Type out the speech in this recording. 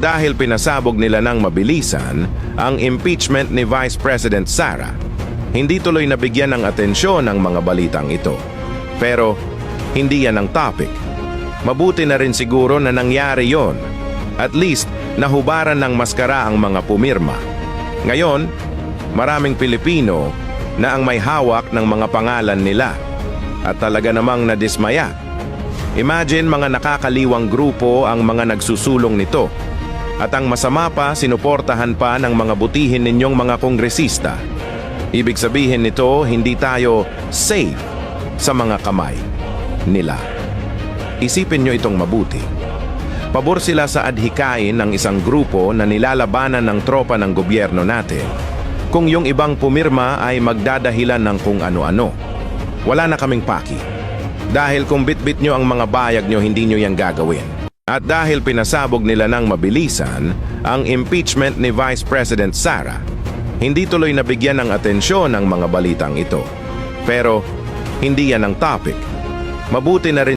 dahil pinasabog nila ng mabilisan ang impeachment ni Vice President Sara, hindi tuloy nabigyan ng atensyon ang mga balitang ito. Pero hindi yan ang topic. Mabuti na rin siguro na nangyari yon. At least nahubaran ng maskara ang mga pumirma. Ngayon, maraming Pilipino na ang may hawak ng mga pangalan nila at talaga namang nadismaya. Imagine mga nakakaliwang grupo ang mga nagsusulong nito. At ang masama pa, sinuportahan pa ng mga butihin ninyong mga kongresista. Ibig sabihin nito, hindi tayo safe sa mga kamay nila. Isipin nyo itong mabuti. Pabor sila sa adhikain ng isang grupo na nilalabanan ng tropa ng gobyerno natin kung yung ibang pumirma ay magdadahilan ng kung ano-ano. Wala na kaming paki. Dahil kung bitbit nyo ang mga bayag nyo, hindi nyo yan gagawin. At dahil pinasabog nila ng mabilisan ang impeachment ni Vice President Sara, hindi tuloy nabigyan ng atensyon ang mga balitang ito. Pero hindi yan ang topic. Mabuti na rin